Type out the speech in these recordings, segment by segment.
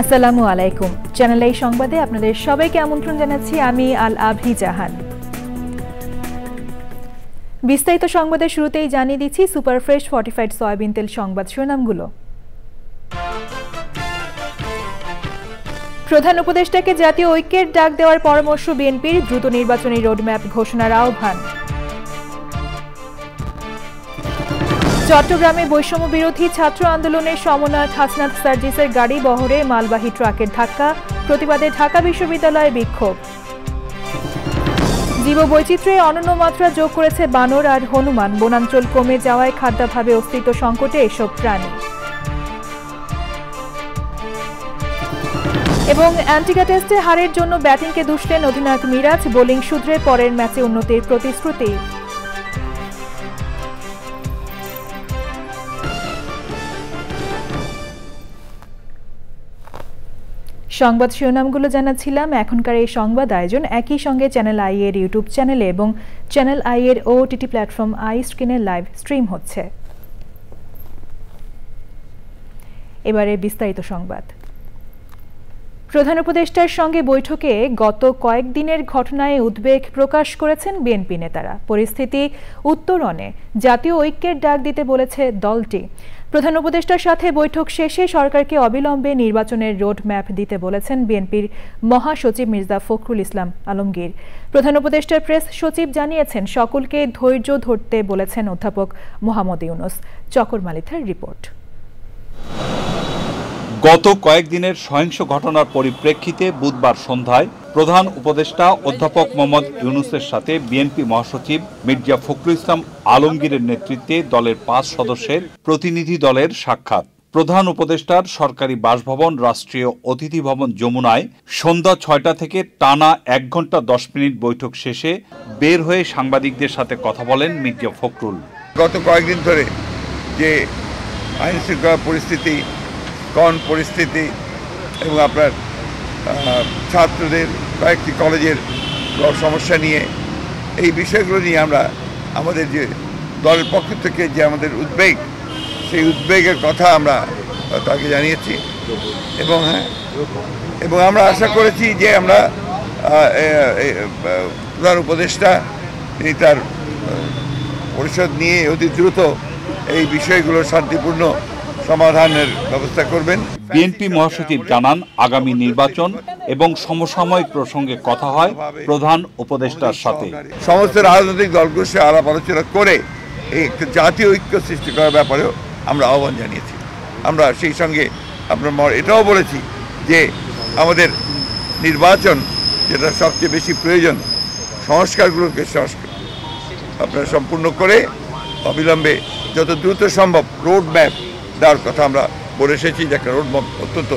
আসসালামু আলাইকুম। Channel I সংবাদে আপনাদের সবাইকে আমন্ত্রণ জানাচ্ছি আমি আল আভি জাহান। বিস্তারিত সংবাদের শুরুতেই জানিয়ে দিচ্ছি সুপার ফ্রেশ ফর্টিফাইড সয়াবিন তেল সংবাদ শিরোনামগুলো। প্রধান উপদেষ্টাকে জাতীয় ঐক্যের ডাক দেওয়ার পরামর্শ বিএনপির, দ্রুত নির্বাচনী রোডম্যাপ ঘোষণার আহ্বান। চট্টগ্রামে বৈষম্য বিরোধী ছাত্র আন্দোলনের সমন্বয়ক হাসনাত সার্জিসের গাড়ি বহরে মালবাহী ট্রাকের ধাক্কা, প্রতিবাদে ঢাকা বিশ্ববিদ্যালয়ে বিক্ষোভ। জীববৈচিত্র্যে অনন্য মাত্রা যোগ করেছে বানর আর হনুমান, বনাঞ্চল কমে যাওয়ায় খাদ্যাভাবে অস্তিত্ব সংকটে এসব প্রাণী। এবং অ্যান্টিগা টেস্টে হারের জন্য ব্যাটিংকে দুষলেন অধিনায়ক মিরাজ, বোলিং শুধরে পরের ম্যাচে উন্নতির প্রতিশ্রুতি। সংবাদ শিরোনামগুলো জানাচ্ছিলাম। এখনকার এই সংবাদ আয়োজন একই সঙ্গে চ্যানেল আই এর ইউটিউব চ্যানেলে এবং চ্যানেল আই এর ওটিটি প্ল্যাটফর্ম আই স্ক্রিনে লাইভ স্ট্রিম হচ্ছে। এবারে বিস্তারিত সংবাদ। প্রধান উপদেষ্টার সঙ্গে বৈঠকে গত কয়েকদিনের ঘটনায় উদ্বেগ প্রকাশ করেছেন বিএনপি নেতারা। পরিস্থিতি উত্তরণে জাতীয় ঐক্যের ডাক দিতে বলেছে দলটি। প্রধান উপদেষ্টার সাথে বৈঠক শেষে সরকারকে অবিলম্বে নির্বাচনের রোড ম্যাপ দিতে বলেছেন বিএনপির মহাসচিব মির্জা ফখরুল ইসলাম আলমগীর। প্রধান উপদেষ্টার প্রেস সচিব জানিয়েছেন সকলকে ধৈর্য ধরতে বলেছেন অধ্যাপক মোহাম্মদ ইউনুস। চকর মালিথার রিপোর্ট। গত কয়েকদিনের সহিংস ঘটনার পরিপ্রেক্ষিতে বুধবার সন্ধ্যায় প্রধান উপদেষ্টা অধ্যাপক মোহাম্মদ ইউনুসের সাথে বিএনপি মহাসচিব মির্জা ফখরুল ইসলাম আলমগীরের নেতৃত্বে দলের ৫ সদস্যের প্রতিনিধি দলের সাক্ষাৎ। প্রধান উপদেষ্টার সরকারি বাসভবন রাষ্ট্রীয় অতিথি ভবন যমুনায় সন্ধ্যা ৬টা থেকে টানা ১ ঘন্টা ১০ মিনিট বৈঠক শেষে বের হয়ে সাংবাদিকদের সাথে কথা বলেন মির্জা ফখরুল। গত কয়েকদিন ধরে যে আইন শৃঙ্খলা পরিস্থিতি, পরিস্থিতি এবং আপনার ছাত্রদের কয়েকটি কলেজের সমস্যা নিয়ে, এই বিষয়গুলো নিয়ে আমরা আমাদের যে দলের পক্ষ থেকে যে আমাদের উদ্বেগ, সেই উদ্বেগের কথা আমরা তাকে জানিয়েছি এবং আমরা আশা করেছি যে আমরা প্রধান উপদেষ্টা তিনি তার পরিষদ নিয়ে অতি দ্রুত এই বিষয়গুলো শান্তিপূর্ণ সমাধানের ব্যবস্থা করবেন। বিএনপি মহাসচিব জানান আগামী নির্বাচন এবং সমসাময়িক প্রসঙ্গে কথা হয় প্রধান উপদেষ্টার সাথে। সমস্ত রাজনৈতিক দলগুলোর সাথে আলাপ আলোচনা করে এই একটা জাতীয় ঐক্য সৃষ্টি করার ব্যাপারেও আমরা আহ্বান জানিয়েছি। আমরা সেই সঙ্গে আপনার এটাও বলেছি যে আমাদের নির্বাচন যেটা সবচেয়ে বেশি প্রয়োজন, সংস্কারগুলোকে আপনারা সম্পূর্ণ করে অবিলম্বে যত দ্রুত সম্ভব রোড ম্যাপ দেওয়ার কথা আমরা বলে এসেছি, যে একটা রোড ম্যাপ অত্যন্ত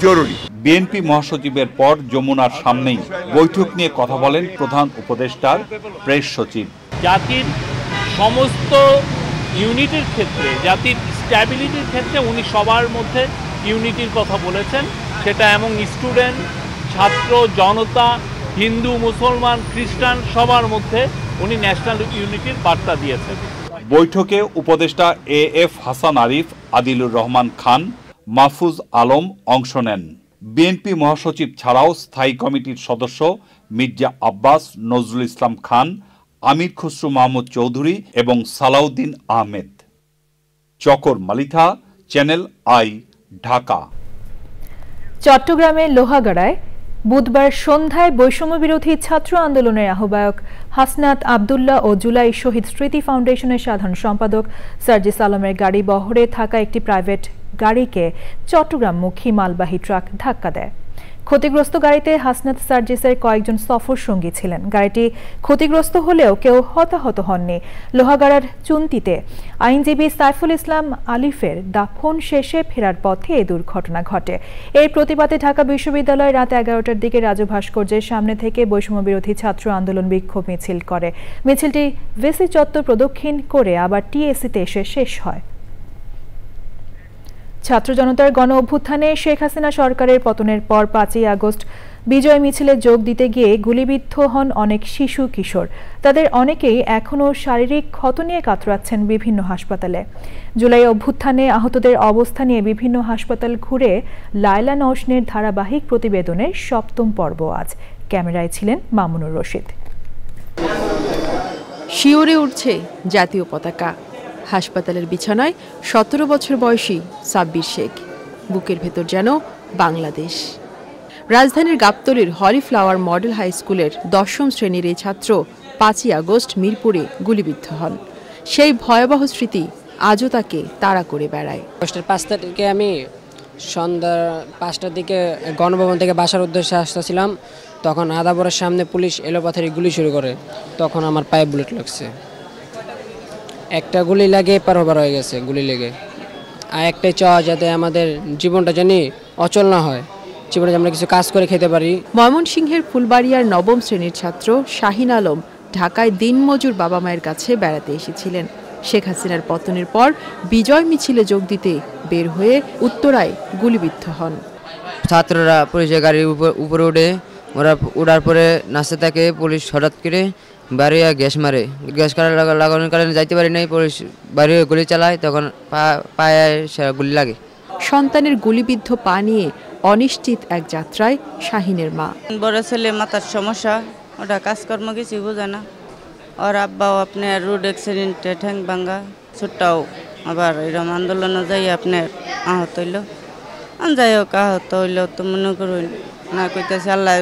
জরুরি। বিএনপি মহাসচিবের পর যমুনার সামনেই বৈঠক নিয়ে কথা বলেন প্রধান উপদেষ্টার প্রেস সচিব। জাতির সমস্ত ইউনিটির ক্ষেত্রে, জাতির স্ট্যাবিলিটির ক্ষেত্রে উনি সবার মধ্যে ইউনিটির কথা বলেছেন। সেটা এমন স্টুডেন্ট, ছাত্র, জনতা, হিন্দু, মুসলমান, খ্রিস্টান সবার মধ্যে উনি ন্যাশনাল ইউনিটির বার্তা দিয়েছেন। বৈঠকে উপদেষ্টা এএফ হাসান আরিফ, আদিলুর রহমান খান, মাহফুজ আলম অংশ নেন। বিএনপি মহাসচিব ছাড়াও স্থায়ী কমিটির সদস্য মির্জা আব্বাস, নজরুল ইসলাম খান, আমির খসরু মাহমুদ চৌধুরী এবং সালাউদ্দিন আহমেদ। Chakor Malitha, channel I, Dhaka. চট্টগ্রামের লোহাগাড়ায় বুধবার সন্ধ্যায় বৈষম্য বিরোধী ছাত্র আন্দোলনের আহ্বায়ক হাসনাত আবদুল্লাহ ও জুলাই শহীদ স্মৃতি ফাউন্ডেশনের সাধারণ সম্পাদক সার্জিস আলমের গাড়ি বহরে থাকা একটি প্রাইভেট গাড়িকে চট্টগ্রামমুখী মালবাহী ট্রাক ধাক্কা দেয়। ক্ষতিগ্রস্ত গাড়িতে হাসনাত সার্জিসের কয়েকজন সফর সঙ্গী ছিলেন। গাড়িটি ক্ষতিগ্রস্ত হলেও কেউ হতাহত হননি। লোহাগাড়ার চুন্তিতে আইনজীবী সাইফুল ইসলাম আলিফের দাফন শেষে ফেরার পথে এই দুর্ঘটনা ঘটে। এর প্রতিবাদে ঢাকা বিশ্ববিদ্যালয় রাত 11টার দিকে রাজু ভাস্কর্যের সামনে থেকে বৈষম্য বিরোধী ছাত্র আন্দোলন বিক্ষোভ মিছিল করে। মিছিলটি ভিসি চত্বর প্রদক্ষিণ করে আবার টিএসসিতে এসে শেষ হয়। ছাত্র জনতার গণ অভ্যুত্থানে শেখ হাসিনা সরকারের পতনের পর 5ই আগস্ট বিজয় মিছিলে যোগ দিতে গিয়ে গুলিবিদ্ধ হন অনেক শিশু কিশোর। তাদের অনেকেই এখনও শারীরিক ক্ষত নিয়ে কাতরাচ্ছেন বিভিন্ন হাসপাতালে। জুলাই অভ্যুত্থানে আহতদের অবস্থা নিয়ে বিভিন্ন হাসপাতাল ঘুরে লায়লা নওশনের ধারাবাহিক প্রতিবেদনের 7ম পর্ব আজ। ক্যামেরায় ছিলেন মামুনুর রশিদ। শিওরে উঠছে জাতীয় পতাকা। হাসপাতালের বিছানায় 17 বছর বয়সী সাব্বির শেখ। বুকের ভেতর যেন বাংলাদেশ। রাজধানীর গাবতলীর হলিফ্লাওয়ার মডেল হাই স্কুলের 10ম শ্রেণীর এই ছাত্র 5ই আগস্ট মিরপুরে গুলিবিদ্ধ হন। সেই ভয়াবহ স্মৃতি আজও তাকে তাড়া করে বেড়ায়। আগস্টের 5 তারিখে আমি সন্ধ্যা 5টার দিকে গণভবন থেকে বাসার উদ্দেশ্যে আসতেছিলাম। তখন আদাবরের সামনে পুলিশ এলোপাথারি গুলি শুরু করে। তখন আমার পায়ে বুলেট লাগছে। একটা গুলি লাগে পার হবার হয়ে গেছে গুলি লেগে। আর একটাই চাওয়া যাতে আমাদের জীবনটা জানি অচল না হয়, জীবনে আমরা কিছু কাজ করে খেতে পারি। ময়মনসিংহের ফুলবাড়িয়ার 9ম শ্রেণীর ছাত্র শাহিন আলম ঢাকায় দিনমজুর বাবা মায়ের কাছে বেড়াতে এসেছিলেন। শেখ হাসিনার পতনের পর বিজয় মিছিলে যোগ দিতে বের হয়ে উত্তরায় গুলিবিদ্ধ হন। ছাত্ররা পুলিশের গাড়ির উপরে উঠে ওরা উঠার পরে নাচতে থাকে। পুলিশ হঠাৎ করে বাড়িয়া গ্যাস মারে। গ্যাস লাগানোর কারণে যাইতে পারি নাই। পুলিশ বাড়ি গুলি চালায়, তখন পায়ে গুলি লাগে। সন্তানের গুলিবিদ্ধ পা নিয়ে অনিশ্চিত এক যাত্রায় শাহিনের মা। বড় ছেলে মাথার সমস্যা, ওটা কাজকর্ম কিছু বোঝে না। ওর আব্বাও আপনার রোড অ্যাক্সিডেন্টে ঠ্যাং ভাঙ্গা, ছোটটাও আবার এরকম আন্দোলনে যাই আপনার আহত হইল। যাই হোক আহত হইল তো মনে করুন না কইতেছে আল্লাহ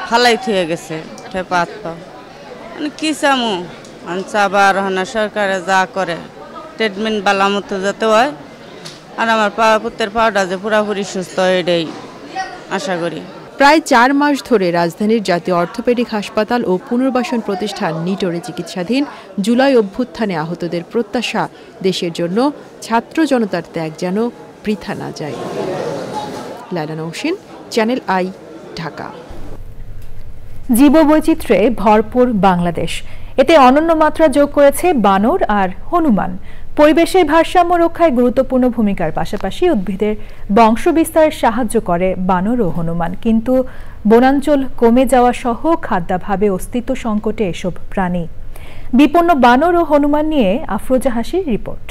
ফালাই থুয়ে গেছে ঠেপা হাত পাও। মানে কি চামু আবার হনা সরকারে যা করে ট্রিটমেন্ট বালা মতো যাতে হয়। আর আমার পুত্রের পাওয়াটা যে পুরাপুরি সুস্থ হয় এটাই আশা করি। প্রায় 4 মাস ধরে রাজধানীর জাতীয় অর্থোপেডিক হাসপাতাল ও পুনর্বাসন প্রতিষ্ঠান নিটোরে চিকিৎসাধীন জুলাই অভ্যুত্থানে আহতদের প্রত্যাশা দেশের জন্য ছাত্র জনতার ত্যাগ যেন বৃথা না যায়। Laila Naushin, channel I, Dhaka. জীববৈচিত্র্যে ভরপুর বাংলাদেশ, এতে অনন্য মাত্রা যোগ করেছে বানর আর হনুমান। পরিবেশের ভারসাম্য রক্ষায় গুরুত্বপূর্ণ ভূমিকার পাশাপাশি উদ্ভিদের বংশবিস্তারে সাহায্য করে বানর ও হনুমান। কিন্তু বনাঞ্চল কমে যাওয়া সহ খাদ্যাভাবে অস্তিত্ব সংকটে এসব প্রাণী। বিপন্ন বানর ও হনুমান নিয়ে আফরোজা হাসির রিপোর্ট।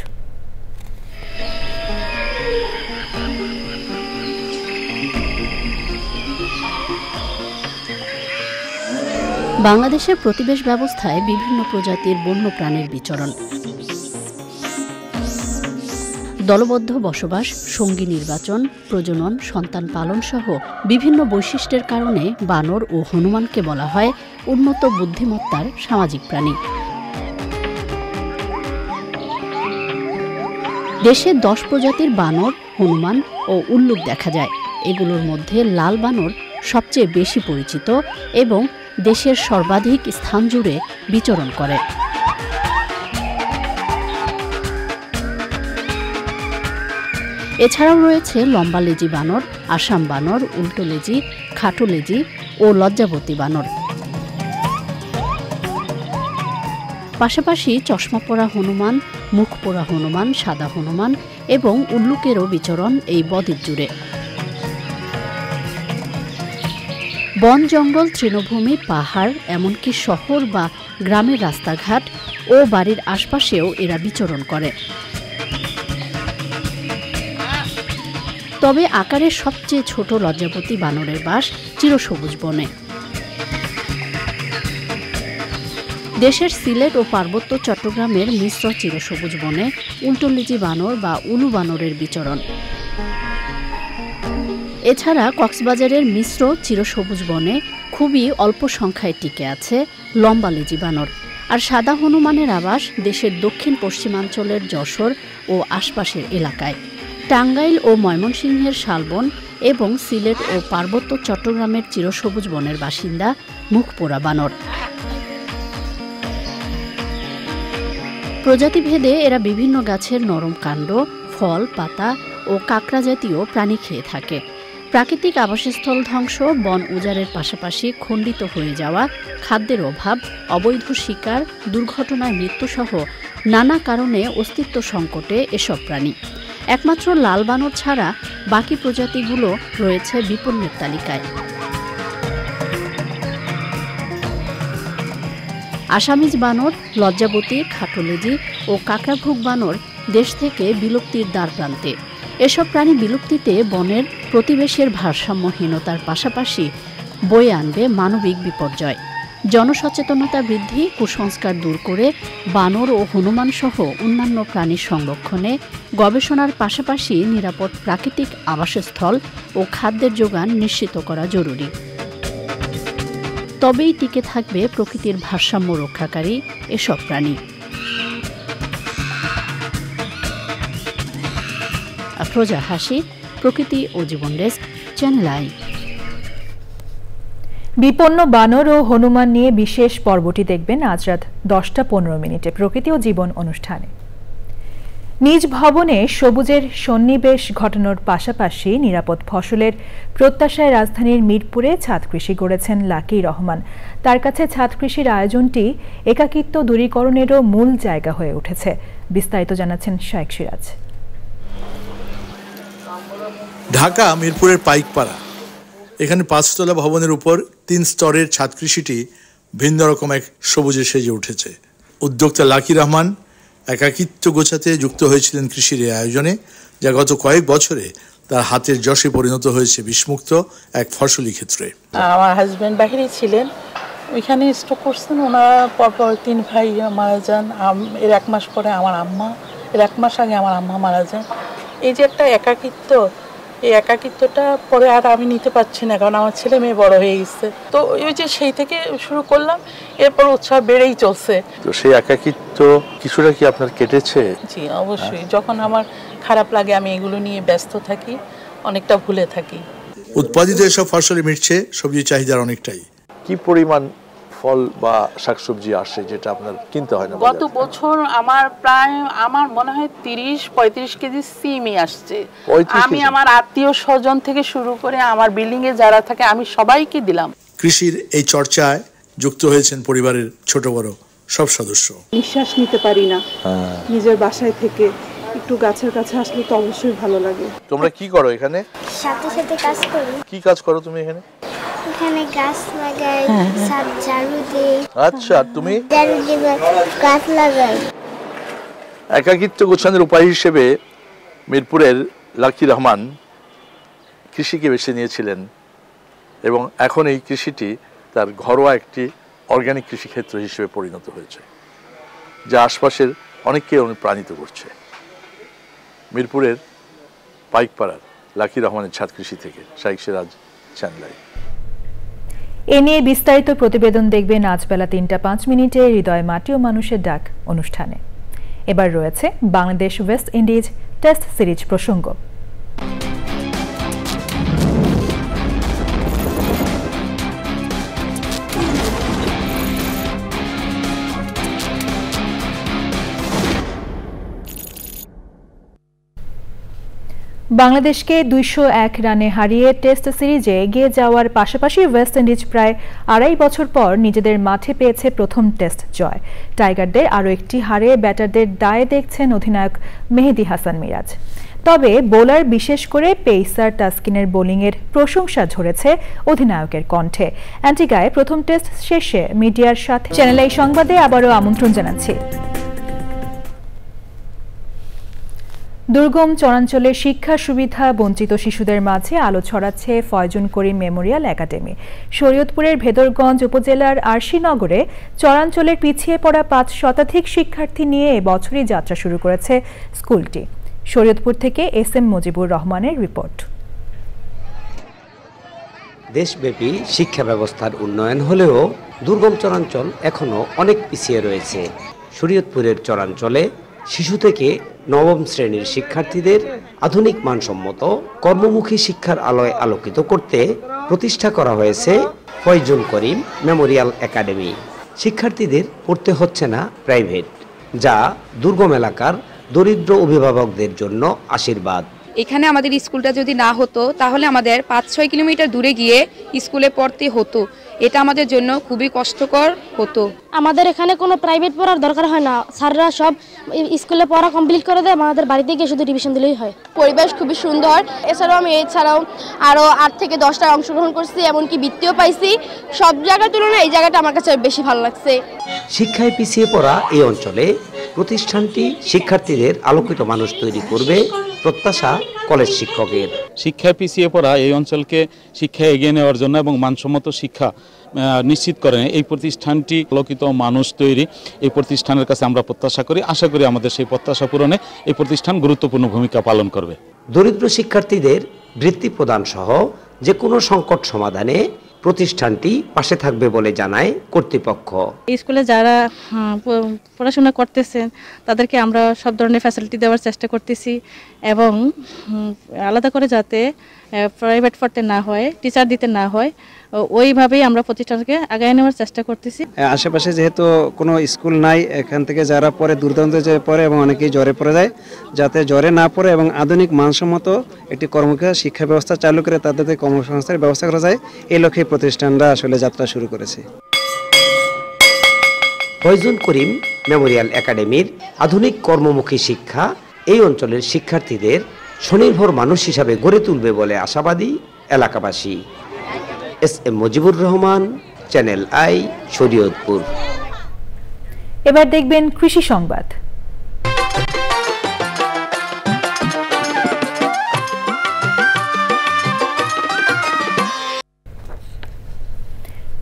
বাংলাদেশের প্রতিবেশ ব্যবস্থায় বিভিন্ন প্রজাতির বন্যপ্রাণীর বিচরণ, দলবদ্ধ বসবাস, সঙ্গী নির্বাচন, প্রজনন, সন্তান পালন সহ বিভিন্ন বৈশিষ্ট্যের কারণে বানর ও হনুমানকে বলা হয় উন্নত বুদ্ধিমত্তার সামাজিক প্রাণী। দেশে 10 প্রজাতির বানর, হনুমান ও উল্লুক দেখা যায়। এগুলোর মধ্যে লাল বানর সবচেয়ে বেশি পরিচিত এবং দেশের সর্বাধিক স্থান জুড়ে বিচরণ করে। এছাড়াও রয়েছে লম্বা লেজি বানর, আসাম বানর, উল্টো লেজি, খাটো লেজি ও লজ্জাবতী বানর। পাশাপাশি চশমা পরা হনুমান, মুখ পোড়া হনুমান, সাদা হনুমান এবং উল্লুকেরও বিচরণ এই বদ্বীপ জুড়ে। বন, জঙ্গল, তৃণভূমি, পাহাড়, এমনকি শহর বা গ্রামের রাস্তাঘাট ও বাড়ির আশপাশেও এরা বিচরণ করে। তবে আকারে সবচেয়ে ছোট লজ্জাবতী বানরের বাস চিরসবুজ বনে। দেশের সিলেট ও পার্বত্য চট্টগ্রামের মিশ্র চিরসবুজ বনে উল্টোলেজি বানর বা উলু বানরের বিচরণ। এছাড়া কক্সবাজারের মিশ্র চিরসবুজ বনে খুবই অল্প সংখ্যায় টিকে আছে লম্বা লেজি বানর। আর সাদা হনুমানের আবাস দেশের দক্ষিণ পশ্চিমাঞ্চলের যশোর ও আশপাশের এলাকায়। টাঙ্গাইল ও ময়মনসিংহের শালবন এবং সিলেট ও পার্বত্য চট্টগ্রামের চিরসবুজ বনের বাসিন্দা মুখপোড়া বানর। প্রজাতিভেদে এরা বিভিন্ন গাছের নরম কাণ্ড, ফল, পাতা ও কাঁকড়া জাতীয় প্রাণী খেয়ে থাকে। প্রাকৃতিক আবাসস্থল ধ্বংস, বন উজাড়ের পাশাপাশি খণ্ডিত হয়ে যাওয়া, খাদ্যের অভাব, অবৈধ শিকার, দুর্ঘটনায় মৃত্যুসহ নানা কারণে অস্তিত্ব সংকটে এসব প্রাণী। একমাত্র লাল বানর ছাড়া বাকি প্রজাতিগুলো রয়েছে বিপন্নের তালিকায়। আসামিজ বানর, লজ্জাবতী, খাটোলেজি ও কাঁকড়াভুক বানর দেশ থেকে বিলুপ্তির দ্বারপ্রান্তে। এসব প্রাণী বিলুপ্তিতে বনের প্রতিবেশের ভারসাম্যহীনতার পাশাপাশি বয়ে আনবে মানবিক বিপর্যয়। জনসচেতনতা বৃদ্ধি, কুসংস্কার দূর করে বানর ও হনুমান সহ অন্যান্য প্রাণীর সংরক্ষণে গবেষণার পাশাপাশি নিরাপদ প্রাকৃতিক আবাসস্থল ও খাদ্যের যোগান নিশ্চিত করা জরুরি। তবেই টিকে থাকবে প্রকৃতির ভারসাম্য রক্ষাকারী এসব প্রাণী। আফরোজা হাসি, প্রকৃতি ও জীবন ডেস্ক, চ্যানেল আই। বিপন্ন বানর ও হনুমান নিয়ে বিশেষ পর্বটি দেখবেন আজ রাত 10:15 প্রকৃতি ও জীবন অনুষ্ঠানে। নিজ ভবনে সবুজের সন্নিবেশ ঘটানোর পাশাপাশি নিরাপদ ফসলের প্রত্যাশায় রাজধানীর মিরপুরে ছাদ কৃষি গড়েছেন লাকি রহমান। তার কাছে ছাদ কৃষির আয়োজনটি একাকিত্ব দূরীকরণেরও মূল জায়গা হয়ে উঠেছে। বিস্তারিত জানাচ্ছেন শাইখ সিরাজ। ঢাকা মিরপুরের পাইকপাড়া, এখানে 5তলা ভবনের উপর 3 স্তরের ছাদ কৃষিটি ভিন্ন রকম এক সবুজে সেজে উঠেছে। উদ্যোক্তা লাকি রহমান একাকিত্ব গোছাতে যুক্ত হয়েছিলেন কৃষির এই আয়োজনে, যা গত কয়েক বছরে তার হাতের যশে পরিণত হয়েছে বিষমুক্ত এক ফসলি ক্ষেত্রে। আমার হাজব্যান্ড বাইরে ছিলেন, ওইখানে স্ট্রোক করছেন। ওনারা পরপর 3 ভাই মারা যান। এর 1 মাস পরে আমার আম্মা, এর 1 মাস আগে আমার আম্মা মারা যান। এই যে একটা একাকিত্ব, এই একাকিত্বটা পরে আর আমি নিতে পারছি না, কারণ আমার ছেলে মেয়ে বড় হয়ে গেছে। তো ওই যে সেই থেকে শুরু করলাম, এরপর উৎসাহ বেড়েই চলছে। তো সেই একাকিত্ব কিছুটা কি আপনার কেটেছে? জি অবশ্যই। যখন আমার খারাপ লাগে আমি এগুলো নিয়ে ব্যস্ত থাকি, অনেকটা ভুলে থাকি। উৎপাদিত এসব ফসলে মিটছে সবজি চাহিদার অনেকটাই। কি পরিমাণ ফল বা শাকসবজি আসে যেটা আপনার কিনতে হয় না? গত বছর আমার মনে হয় 30-35 কেজি সিমই আসছে। আমি আমার আত্মীয় স্বজন থেকে শুরু করে আমার বিল্ডিং এ যারা থাকে আমি সবাইকে দিলাম। কৃষির এই চর্চায় যুক্ত হয়েছেন পরিবারের ছোট বড় সব সদস্য। নিঃশ্বাস নিতে পারি না নিজের বাসায় থেকে, একটু গাছের কাছে আসলে তো অবশ্যই ভালো লাগে। তোমরা কি করো এখানে? সাথে সাথে কাজ করি। কি কাজ করো তুমি এখানে? এখানে গাছ লাগাই, ছাদ ঝাড়ু দিই। আচ্ছা, তুমি? ঝাড়ু দিই, গাছ লাগাই। একাকিত্ব গোছানোর উপায় হিসেবে মিরপুরের লাকি রহমান কৃষিকে বেছে নিয়েছিলেন এবং এখন এই কৃষিটি তার ঘরোয়া একটি অর্গানিক কৃষিক্ষেত্র হিসেবে পরিণত হয়েছে, যা আশপাশের অনেককে অনুপ্রাণিত করছে। মিরপুরের পাইকপাড়ার লাকি রহমানের ছাদ কৃষি থেকে শাইখ সিরাজ, চ্যানেল আই। এ নিয়ে বিস্তারিত প্রতিবেদন দেখবেন আজ বেলা 3:05 হৃদয় মাটি ও মানুষের ডাক অনুষ্ঠানে। এবার রয়েছে Bangladesh West Indies test series প্রসঙ্গ। বাংলাদেশকে 201 রানে হারিয়ে টেস্ট সিরিজে এগিয়ে যাওয়ার পাশাপাশি ওয়েস্ট ইন্ডিজ প্রায় 2.5 বছর পর নিজেদের মাঠে পেয়েছে প্রথম টেস্ট জয়। টাইগারদের আরও একটি হারে ব্যাটারদের দায়ে দেখছেন অধিনায়ক মেহেদী হাসান মিরাজ। তবে বোলার বিশেষ করে পেসার তাসকিনের বোলিংয়ের প্রশংসা ঝরেছে অধিনায়কের কণ্ঠে। অ্যান্টিগায় প্রথম টেস্ট শেষে মিডিয়ার সাথে চ্যানেল আই সংবাদে আবারও আমন্ত্রণ জানাচ্ছি। দুর্গম চরাঞ্চলে শিক্ষা সুবিধা বঞ্চিত শিশুদের মাঝে আলো ছড়াচ্ছে ফয়জুন করিম মেমোরিয়াল একাডেমি। শরীয়তপুরের ভেদরগঞ্জ উপজেলার আরশিনগরে চরাঞ্চলের পিছিয়ে পড়া 5 শতাধিক শিক্ষার্থী নিয়ে এবছরই যাত্রা শুরু করেছে স্কুলটি। শরীয়তপুর থেকে SM মুজিবুর রহমানের রিপোর্ট। দেশব্যাপী শিক্ষা ব্যবস্থার উন্নয়ন হলেও দুর্গম চরাঞ্চল এখনও অনেক পিছিয়ে রয়েছে। শরীয়তপুরের চরাঞ্চলে শিশু থেকে নবম শ্রেণীর শিক্ষার্থীদের আধুনিক মানসম্মত কর্মমুখী শিক্ষার আলোয় আলোকিত করতে প্রতিষ্ঠা করা হয়েছে ফয়জুল করিম মেমোরিয়াল একাডেমি। শিক্ষার্থীদের পড়তে হচ্ছে না প্রাইভেট, যা দুর্গম এলাকার দরিদ্র অভিভাবকদের জন্য আশীর্বাদ। এখানে আমাদের স্কুলটা যদি না হতো তাহলে আমাদের 5-6 কিলোমিটার দূরে গিয়ে স্কুলে পড়তে হতো। এটা আমাদের জন্য খুবই কষ্টকর হতো। আমাদের এখানে কোনো প্রাইভেট পড়ার দরকার হয় না, স্যাররা সব স্কুলে পড়া কমপ্লিট করে দেয়, আমাদের বাড়িতে গিয়ে শুধু রিভিশন দিলেই হয়। পরিবেশ খুবই সুন্দর। এছাড়াও আমি আরও 8 থেকে 10টায় অংশগ্রহণ করছি, এমনকি বৃত্তিও পাইছি। সব জায়গার তুলনায় এই জায়গাটা আমার কাছে বেশি ভালো লাগছে। শিক্ষায় পিছিয়ে পড়া এই অঞ্চলে প্রতিষ্ঠানটি শিক্ষার্থীদের আলোকিত মানুষ তৈরি করবে প্রত্যাশা কলেজ শিক্ষকের। শিক্ষায় পিছিয়ে পড়া এই অঞ্চলকে শিক্ষায় এগিয়ে নেওয়ার জন্য এবং মানসম্মত শিক্ষা নিশ্চিত করেন এই প্রতিষ্ঠানটি আলোকিত মানুষ তৈরি। এই প্রতিষ্ঠানের কাছে আমরা প্রত্যাশা করি, আশা করি আমাদের সেই প্রত্যাশা পূরণে এই প্রতিষ্ঠান গুরুত্বপূর্ণ ভূমিকা পালন করবে। দরিদ্র শিক্ষার্থীদের বৃত্তি প্রদান সহ যে কোনো সংকট সমাধানে প্রতিষ্ঠানটি পাশে থাকবে বলে জানায় কর্তৃপক্ষ। স্কুলে যারা পড়াশোনা করতেছেন তাদেরকে আমরা সব ধরনের ফ্যাসিলিটি দেওয়ার চেষ্টা করতেছি এবং আলাদা করে যাতে প্রাইভেট পড়তে না হয়, টিচার দিতে না হয়, ওইভাবেই আমরা প্রতিষ্ঠানকে আগায় নেওয়ার চেষ্টা করতেছি। আশেপাশে যেহেতু কোনো স্কুল নাই, এখান থেকে যারা পড়ে দূরদূরান্ত যে পড়ে এবং অনেকেই জ্বরে পড়ে যায়, যাতে জ্বরে না পড়ে এবং আধুনিক মানসম্মত একটি কর্মমুখী শিক্ষা ব্যবস্থা চালু করে তাদের কর্মসংস্থানের ব্যবস্থা করা যায়, এই লক্ষ্যে প্রতিষ্ঠানরা আসলে যাত্রা শুরু করেছে। ফয়জুল করিম মেমোরিয়াল একাডেমির আধুনিক কর্মমুখী শিক্ষা এই অঞ্চলের শিক্ষার্থীদের স্বনির্ভর মানুষ হিসাবে গড়ে তুলবে বলে আশাবাদী এলাকাবাসী। SM. Mujibur Rahman, channel I, Shariatpur. এবার দেখবেন কৃষি সংবাদ।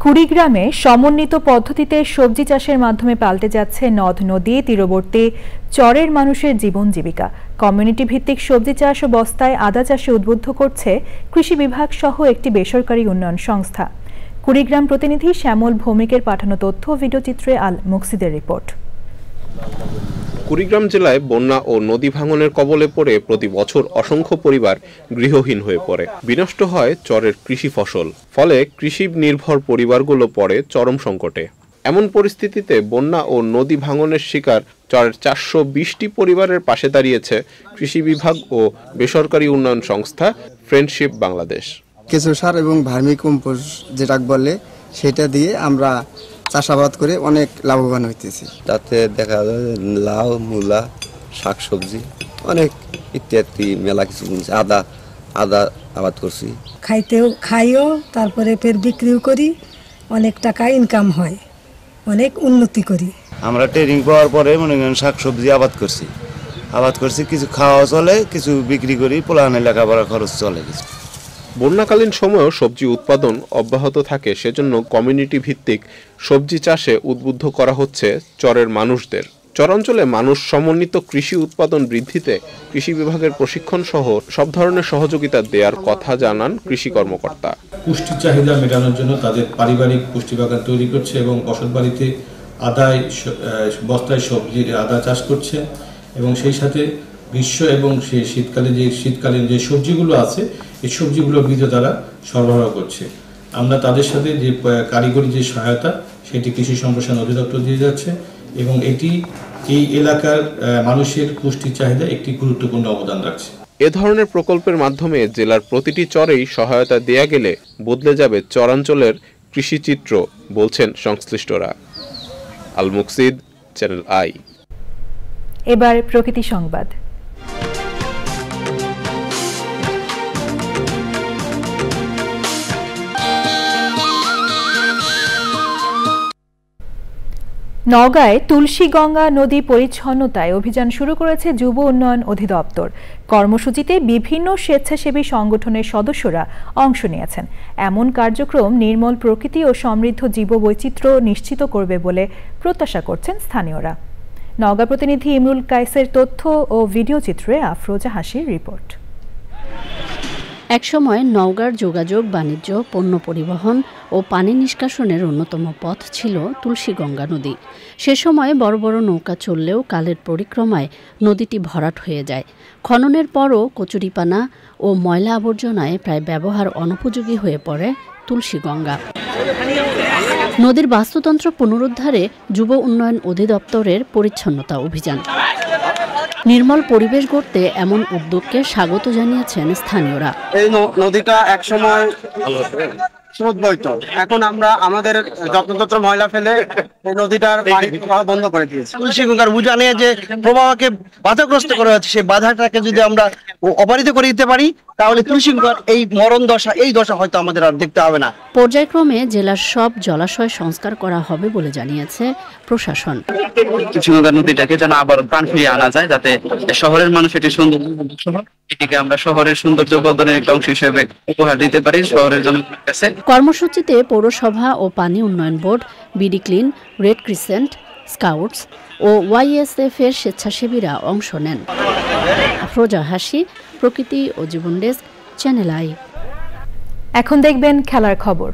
কুড়িগ্রামে সমন্বিত পদ্ধতিতে সবজি চাষের মাধ্যমে পাল্টে যাচ্ছে নদ নদী তীরবর্তী চরের মানুষের জীবন জীবিকা। কমিউনিটি ভিত্তিক সবজি চাষ ও বস্তায় আদা চাষে উদ্বুদ্ধ করছে কৃষি বিভাগ সহ একটি বেসরকারি উন্নয়ন সংস্থা। কুড়িগ্রাম প্রতিনিধি শ্যামল ভৌমিকের পাঠানো তথ্য ভিডিওচিত্রে আল মুকসিদের রিপোর্ট। কুড়িগ্রাম জেলায় বন্যা ও নদী ভাঙনের কবলে পড়ে প্রতি বছর অসংখ্য পরিবার গৃহহীন হয়ে পড়ে, বিনষ্ট হয় চরের কৃষি ফসল, ফলে কৃষি নির্ভর পরিবারগুলো পড়ে চরম সংকটে। এমন পরিস্থিতিতে বন্যা ও নদী ভাঙনের শিকার চরের 420টি পরিবারের পাশে দাঁড়িয়েছে কৃষি বিভাগ ও বেসরকারি উন্নয়ন সংস্থা ফ্রেন্ডশিপ বাংলাদেশ। কেঁচো সার এবং ভার্মি কম্পোস্ট যেটা বলে সেটা দিয়ে আমরা চাষাবাদ করে অনেক লাভবান হইতেছি। তাতে দেখা যায় লাউ, মূলা, শাকসবজি অনেক ইত্যাদি মেলা কিছু। আদা আবাদ করছি, খাইও তারপরে ফের বিক্রিও করি, অনেক টাকা ইনকাম হয়, অনেক উন্নতি করি। আমরা ট্রেনিং পাওয়ার পরে মনে করেন শাকসবজি আবাদ করছি, কিছু খাওয়া চলে, কিছু বিক্রি করি, পোলাহানের লেখাপড়া খরচ চলে কিছু। বন্যাকালীন সময়েও সবজি উৎপাদন অব্যাহত থাকে, সেজন্য কমিউনিটি ভিত্তিক সবজি চাষে উদ্বুদ্ধ করা হচ্ছে চরের মানুষদের। চরাঞ্চলে মানুষ সমন্বিত কৃষি উৎপাদন বৃদ্ধিতে কৃষি বিভাগের প্রশিক্ষণ সহ সব ধরনের সহযোগিতা দেওয়ার কথা জানান কৃষি কর্মকর্তা। পুষ্টি চাহিদা মেটানোর জন্য তাদের পারিবারিক পুষ্টি বাগান তৈরি করছে এবং বসত বাড়িতে বস্তায় সবজি আদা চাষ করছে এবং সেই সাথে গ্রীষ্ম এবং সেই শীতকালীন যে সবজিগুলো আছে এই সবজিগুলো বীজ তারা সরবরাহ করছে। আমরা তাদের সাথে যে কারিগরি যে সহায়তা সেটি কৃষি সম্প্রসারণ অধিদপ্তর দিয়ে যাচ্ছে এবং এটি এই এলাকার মানুষের পুষ্টি চাহিদা একটি গুরুত্বপূর্ণ অবদান রাখছে। এ ধরনের প্রকল্পের মাধ্যমে জেলার প্রতিটি চরেই সহায়তা দেয়া গেলে বদলে যাবে চরাঞ্চলের কৃষিচিত্র, বলছেন সংশ্লিষ্টরা। আল মুকসিদ, চ্যানেল আই। এবার প্রকৃতি সংবাদ। নওগাঁয় তুলসীগঙ্গা নদী পরিচ্ছন্নতায় অভিযান শুরু করেছে যুব উন্নয়ন অধিদপ্তর। কর্মসূচিতে বিভিন্ন স্বেচ্ছাসেবী সংগঠনের সদস্যরা অংশ নিয়েছেন। এমন কার্যক্রম নির্মল প্রকৃতি ও সমৃদ্ধ জীববৈচিত্র্য নিশ্চিত করবে বলে প্রত্যাশা করছেন স্থানীয়রা। নওগাঁ প্রতিনিধি ইমরুল কায়েসের তথ্য ও ভিডিও চিত্রে আফরোজা হাসির রিপোর্ট। একসময় নওগাঁর যোগাযোগ, বাণিজ্য, পণ্য পরিবহন ও পানি নিষ্কাশনের অন্যতম পথ ছিল তুলসীগঙ্গা নদী। সে সময় বড় বড় নৌকা চললেও কালের পরিক্রমায় নদীটি ভরাট হয়ে যায়। খননের পরও কচুরিপানা ও ময়লা আবর্জনায় প্রায় ব্যবহার অনুপযোগী হয়ে পড়ে তুলসীগঙ্গা। নদীর বাস্তুতন্ত্র পুনরুদ্ধারে যুব উন্নয়ন অধিদপ্তরের পরিচ্ছন্নতা অভিযান। নির্মল পরিবেশ গড়তে এমন উদ্যোগকে স্বাগত জানিয়েছেন স্থানীয়রা। এই নদীটা একসময় স্রোত বইতো, এখন আমরা আমাদের যত্রতত্র ময়লা ফেলে এই নদীটার পানি প্রবাহ বন্ধ করে দিয়েছি। তুলসীগঙ্গার উজানে যে প্রবাহকে বাধাগ্রস্ত করা হচ্ছে, সেই বাধাটাকে যদি আমরা অপহৃত করে দিতে পারি তাহলে তুলসীগঙ্গার এই মরণ দশা, এই দশা হয়তো আমাদের আর দেখতে হবে না। পর্যায়ক্রমে জেলার সব জলাশয় সংস্কার করা হবে বলে জানিয়েছে প্রশাসন। তুলসীগঙ্গা নদীটাকে যেন আবার প্রাণ ফিরিয়ে আনা যায়, যাতে শহরের মানুষ এটি সুন্দর, এটিকে আমরা শহরের সৌন্দর্য বর্ধনের একটা অংশ হিসেবে উপহার দিতে পারি শহরের জনগণের কাছে। কর্মসূচিতে পৌরসভা ও পানি উন্নয়ন board, BD clean, red crescent, scouts ও ওয়াইএসএফ এর স্বেচ্ছাসেবীরা অংশ নেন। আফরোজা হাসি, প্রকৃতি ও জীবন ডেস্ক, চ্যানেল আই। এখন দেখবেন খেলার খবর।